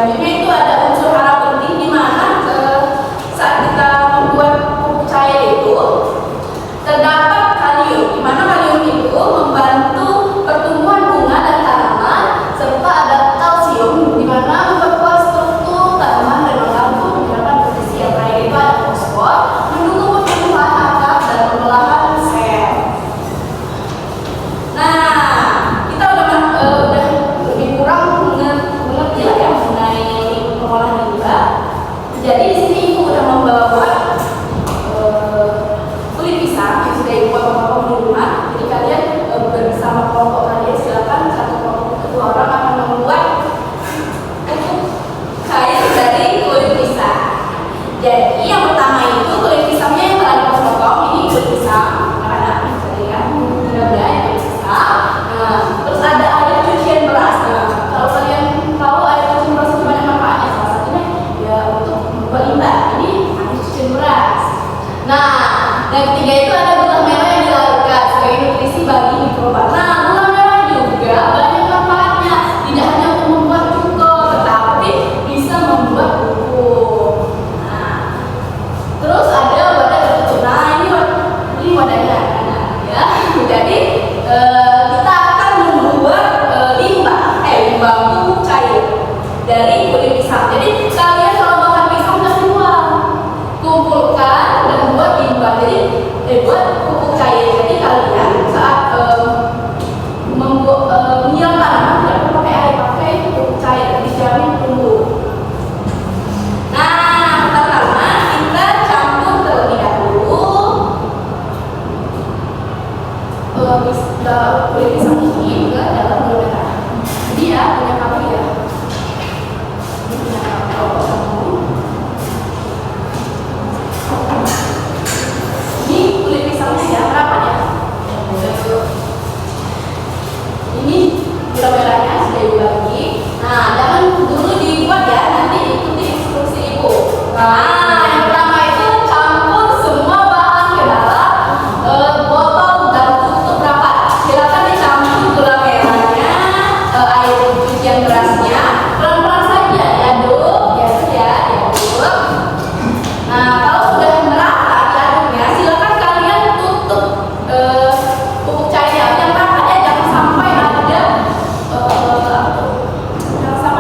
Selanjutnya itu ada unsur hara penting di mana saat kita membuat pupuk cair itu terdapat kalium, di mana kalium itu membantu pertumbuhan bunga dan tanaman, serta ada kalsium di mana memperkuat struktur tanaman dan membantu penyerapan nutrisi. Yang terakhir itu ada fosfor, mendukung pertumbuhan akar dan pembelahan sel. Nah, kita udah lebih kurang mengerti lah ya mengenai pengolahan limbah. Jadi di sini ibu udah membawa kulit pisang yang sudah ibu bawa di rumah. Jadi kalian bersama kelompok kalian silakan satu kelompok kedua orang akan membuat pupuk cair dari kulit pisang. Jadi yang pertama itu kulit pisangnya yang telah dipotong, ini kulit pisang anak-anak bisa lihat, mudah-mudahan yang kulit pisang. Nah, terus ada air cucian beras. Nah, kalau kalian tahu air cucian beras itu banyak manfaatnya, salah satunya ya untuk membuat limbah. Ini air cucian beras. Nah, yang ketiga itu ada gula merah yang dilarutkan sebagai nutrisi bagi mikroba. Nah, gula merah juga banyak manfaatnya, tidak hanya untuk membuat cuko, tetapi bisa membuat pupuk. Nah, terus ada wadah tertutup. Nah, ini wadahnya, ya. Jadi kita akan membuat limbah pupuk cair dari kulit pisang. Jadi kalian kalau makan pisang jangan buang, kumpulkan dan buat limbah. Jadi buat pupuk cair. Jadi kalian saat menyiram tanaman tidak perlu pakai air, pakai pupuk cair, dijamin tumbuh. Nah, pertama kita campur terlebih dahulu kulit pisang ini ke dalam gula merah. Jadi ya punya kamu ya. Ini punya kamu. Ini kulit pisangnya ya, berapa ya? Ini gula merahnya sudah dibagi. Nah, jangan dulu dibuat ya, nanti ikuti instruksi ibu. Nah, yang pertama itu campur semua bahan ke dalam botol dan tutup rapat. Silakan dicampur gula merahnya, air cucian berasnya, pelan-pelan saja diaduk, diaduk. Nah, kalau sudah merata diaduknya, silakan kalian tutup pupuk cairnya. Yang rapat ya, jangan sampai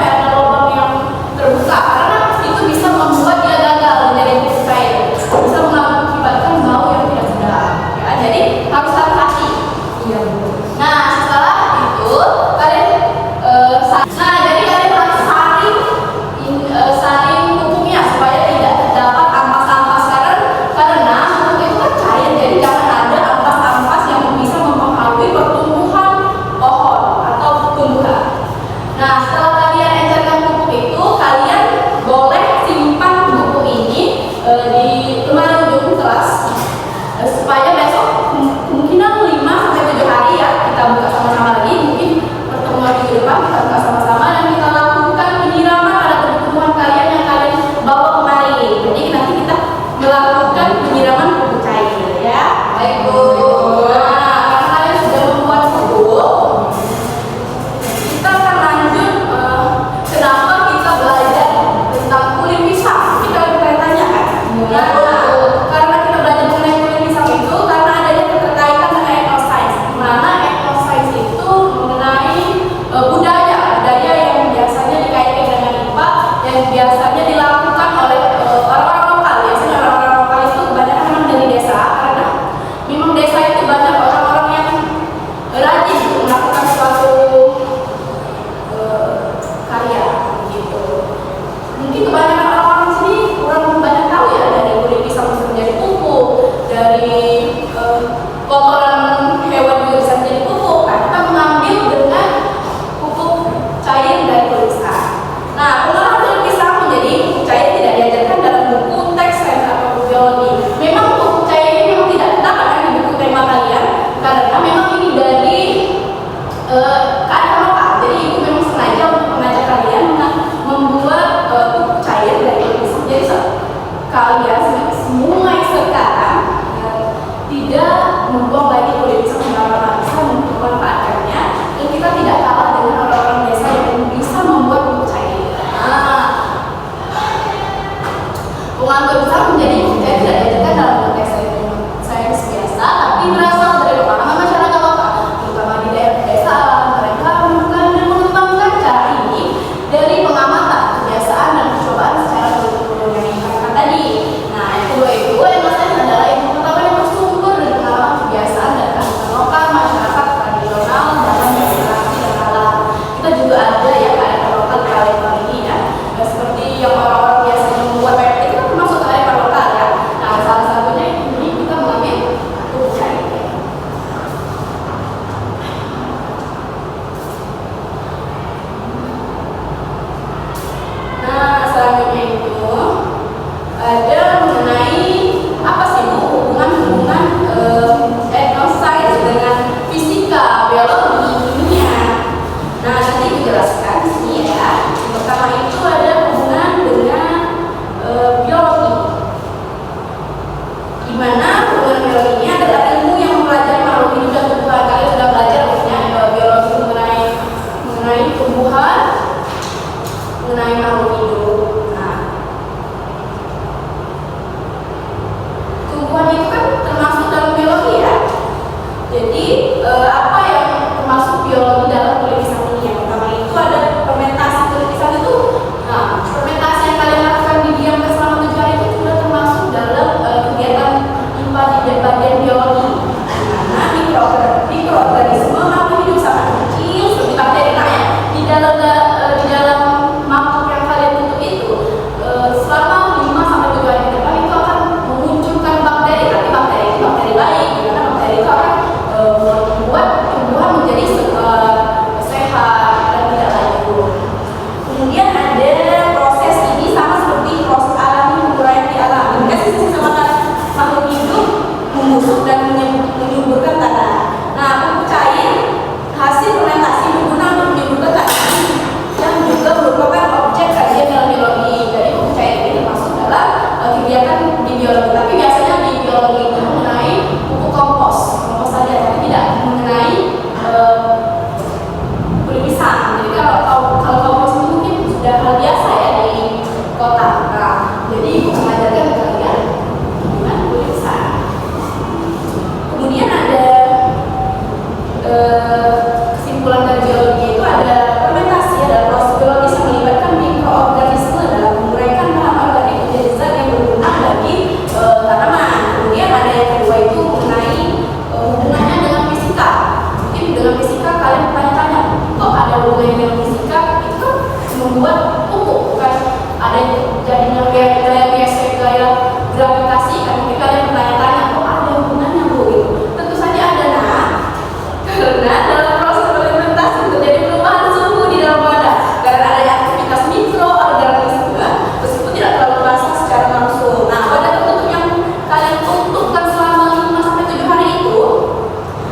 ada lubang yang terbuka, karena itu bisa membuat dia gagal menjadi pupuk cair, bisa mengakibatkan bau yang tidak sedap. Ya, jadi harus hati-hati. Nah, setelah itu kalian jadi kalian harus saring pupuknya supaya tidak terdapat ampas-ampas, karena pupuk itu kan cair, jadi jangan ada ampas-ampas yang bisa mempengaruhi pertumbuhan pohon atau tumbuhan. Nah, setelah kalian encerkan pupuk itu, kalian boleh simpan pupuk ini di lemari ujung kelas supaya besok kemungkinan 5-7 hari ya kita buka sama-sama lagi. Mungkin pertemuan minggu depan kita buka sama-sama dan kita lakukan penyiraman pada tumbuhan kalian yang kalian bawa kemari. Jadi nanti kita melakukan penyiraman pupuk cair ya. Baik Bu. Nah, karena kalian sudah membuat pupuk, kita akan lanjut kenapa kita belajar tentang kulit pisang. Kita bertanya kan? Karena kita belajar mengenai kulit pisang itu karena adanya keterkaitan dengan etnoscience, di mana etnoscience itu mengenai budaya yang biasanya dikaitkan dengan limbah, yang biasanya dilakukan oleh orang-orang lokal. Biasanya orang-orang lokal itu kebanyakan memang dari desa, karena memang desa itu banyak orang-orang yang rajin untuk melakukan suatu karya gitu. Mungkin kebanyakan orang-orang sini kurang banyak tahu ya, dari kulit pisang bisa menjadi pupuk, dari kotoran hewan juga bisa menjadi pupuk. Nah, kita mengambil dengan pupuk cair dari kulit pisang. Nah, pengolahan kulit pisang menjadi pupuk cair tidak diajarkan dalam buku teks sains atau biologi. Memang pupuk cair ini memang tidak terdapat di buku tema kalian, karena memang ini dari kearifan lokal. Jadi ibu memang sengaja untuk mengajak kalian membuat pupuk cair dari kulit pisang. Jadi kalian mulai sekarang tidak membuang lagi kulit pisang sembarangan, bisa memanfaatkannya, dan kita tidak kalah dengan orang-orang desa yang bisa membuat pupuk cair. besar menjadi tidak diajarkan dalam konteks sains biasa, tapi berasal dari pemahaman masyarakat lokal, terutama di daerah pedesaan. Mereka menemukan dan mengembangkan cara ini dari pengamatan, kebiasaan, dan percobaan secara berturut-turut yang dikatakan tadi. Nah, yang kedua itu ilmu sains adalah ilmu pengetahuan yang bersumber dari pengalaman, kebiasaan, dan kearifan lokal masyarakat tradisional dalam berinteraksi dengan alam. Kita juga ada ya kearifan lokal di kali ini ya, seperti yang orang-orang biasanya membuat PPT itu kan termasuk kearifan lokal ya. Nah, salah satunya ini kita mengambil tubuh ini. Nah, selanjutnya itu ada mengenai apa sih Bu hubungan sains dengan fisika, biologi, kimia. Nah, nanti dijelaskan di sini ya. Yang pertama itu ada hubungan dengan biologi. Di mana hubungan biologi ini adalah ilmu yang mempelajari makhluk hidup dan tumbuhan. Kalian sudah belajar maksudnya biologi mengenai tumbuhan, mengenai makhluk hidup. Nah, tumbuhan itu kan termasuk dalam biologi ya. Jadi apa yang termasuk biologi dalam kulit pisang ini? Yang pertama itu ada fermentasi kulit pisang itu. Nah, fermentasi yang kalian lakukan didiamkan selama 7 hari itu sudah termasuk dalam kegiatan IPA di bagian biologi. Karena mikroorganisme makhluk hidup sangat kecil seperti bakteri. Nah, ya, di dalam makhluk yang kalian bentuk itu selama 5-7 hari ke depan itu akan memunculkan bakteri. Tapi bakteri itu bakteri baik, karena bakteri itu akan membuat tumbuhan menjadi sehat dan tidak lanjut. Kemudian ada proses ini sama seperti proses alami penguraian di alam. Kan sisa makhluk hidup membusuk dan menyuburkan tanah. Nah, pupuk cair hasil fermentasi berguna untuk menyuburkan tanah yang juga merupakan objek kajian dalam biologi. Jadi pupuk cair ini termasuk dalam kegiatan di biologi. Tapi biasanya di biologi itu mengenai pupuk kompos saja, tapi tidak mengenai kulit pisang. Jadi kalau kompos itu mungkin sudah hal biasa ya di kota. Nah, jadi ibu mengajarkan kalian gimana kulit pisang. Kemudian ada kesimpulan dari biologi itu ada fermentasi, ada proses biologis yang melibatkan mikroorganisme dalam menguraikan bahan organik menjadi zat yang berguna bagi tanaman. Kemudian ada yang kedua itu mengenai hubungannya dengan fisika. Mungkin dengan fisika kalian bertanya-tanya, kok ada hubungannya dengan fisika? Itu kan membuat pupuk, bukan ada jadinya gaya gravitasi kan? Mungkin kalian bertanya-tanya, kok ada hubungannya Bu? Gitu. Tentu saja ada nah, karena dalam proses fermentasi terjadi perubahan suhu di dalam wadah karena adanya aktivitas mikroorganisme meskipun tidak terlalu terasa secara langsung. Nah, wadah tertutup yang kalian tutupkan selama 5-7 hari itu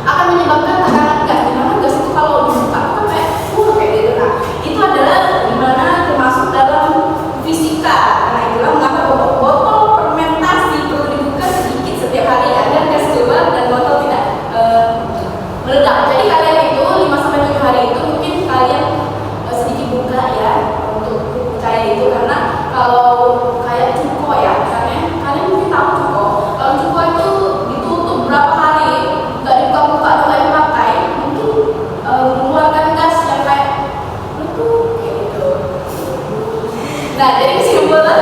akan menyebabkan tekanan gas. Dimana gas itu kalau dibuka itu kan kayak gitu. Nah, itu adalah dimana termasuk dalam fisika. Nah, itulah mengapa botol fermentasi perlu dibuka sedikit setiap hari agar gas keluar dan botol tidak meledak. Jadi kalian itu 5-7 hari itu mungkin kalian sedikit buka ya untuk cair itu, karena kalau kayak cuko ya, misalnya kalian mungkin tahu cuko. Kalau cuko itu ditutup berapa hari nggak dibuka-buka atau nggak dipakai, mungkin mengeluarkan gas yang kayak letup kayak gitu. Nah, jadi kesimpulan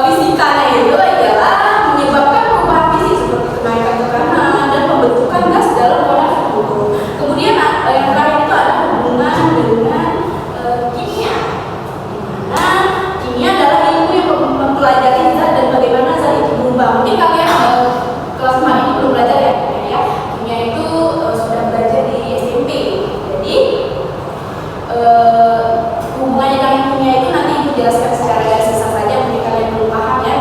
fisikanya itu adalah menyebabkan perubahan fisik seperti kenaikan tekanan dan pembentukan gas dalam wadah tertutup. Kemudian yang terakhir itu ada hubungan dengan kimia. Dimana kimia adalah ilmu yang mempelajari zat dan bagaimana zat itu berubah. Mungkin kalian kelas 4 ini belum belajar ya, kimia itu sudah belajar di SMP. Jadi hubungannya dengan kimia itu nanti ibu jelaskan secara garis besar saja, mungkin kalian belum paham ya.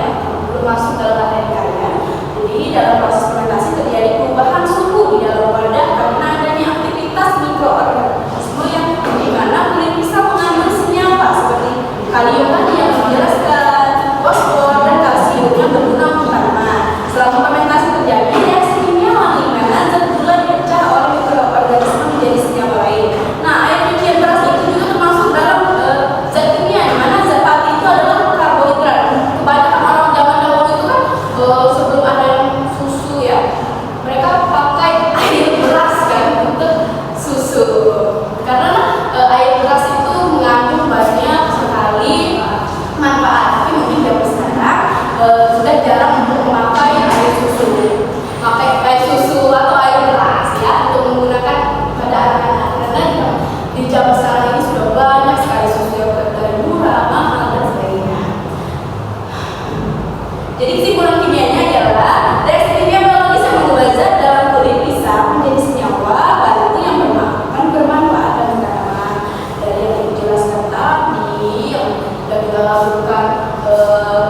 lakukan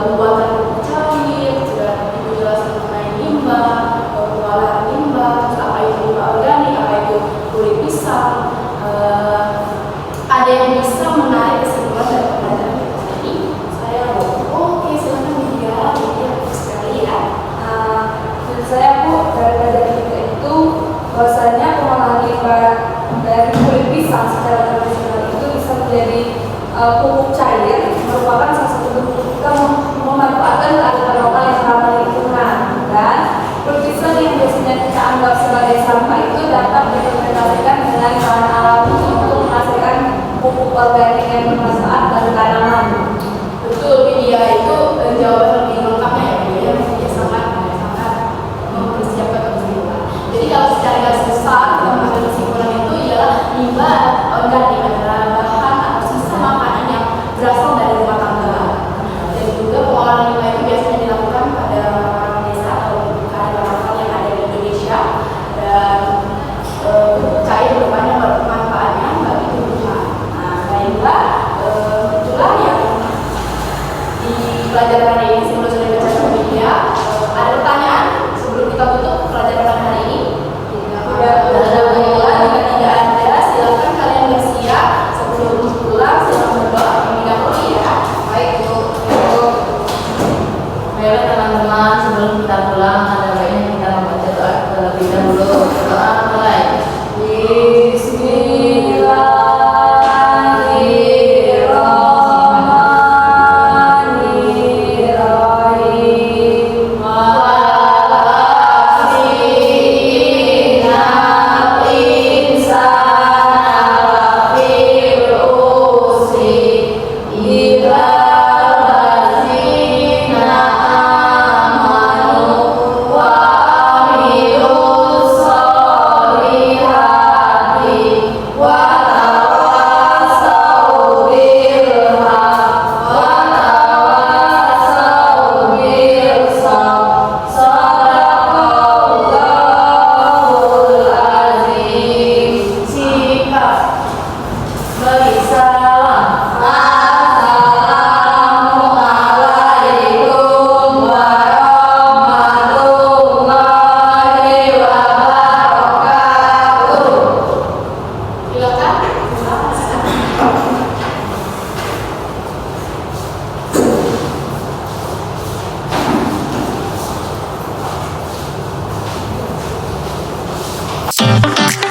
pembuatan pupuk cair, ibu jelaskan mengenai limbah, pengolahan limbah, terus apa itu limbah organik, apa itu kulit pisang. Ada yang bisa menarik kesimpulan dari pembelajaran kita ini? Saya oke, silakan Lydia sekali ya. Menurut saya Bu, dari pelajaran kita itu bahwasanya pengolahan limbah dari kulit pisang secara tradisional itu bisa menjadi pupuk cair, merupakan salah satu bentuk kita memanfaatkan kearifan lokal yang ramah lingkungan. Dan kulit pisang yang biasanya kita anggap sebagai sampah itu dapat diimplementasikan dengan bahan alami untuk menghasilkan pupuk organik yang bermanfaat bagi tanaman. Betul, Lydia itu jawaban lebih lengkapnya ya, dia sangat mempersiapkan kesimpulan. Jadi kalau secara garis besar kita mengambil kesimpulan itu ialah limbah organik adalah bahan atau sisa makanan yang berasal dari rumah tangga, dan juga pengolahan limbah itu biasanya dilakukan pada orang desa atau kearifan lokal yang ada di Indonesia, dan pupuk cair merupakan manfaatnya bagi tumbuhan. Nah, baiklah, itulah yang di pelajaran hari ini. Sebelum sudah dibaca sama media, ada pertanyaan sebelum kita tutup pelajaran hari ini? Baiklah, jika tidak ada, silakan kalian bersiap. Sebelum pulang, silakan berdoa terlebih dahulu ya. Baik Bu, baiklah teman-teman, sebelum kita pulang ada baiknya kita membaca doa terlebih dahulu. Doa mulai. Silakan.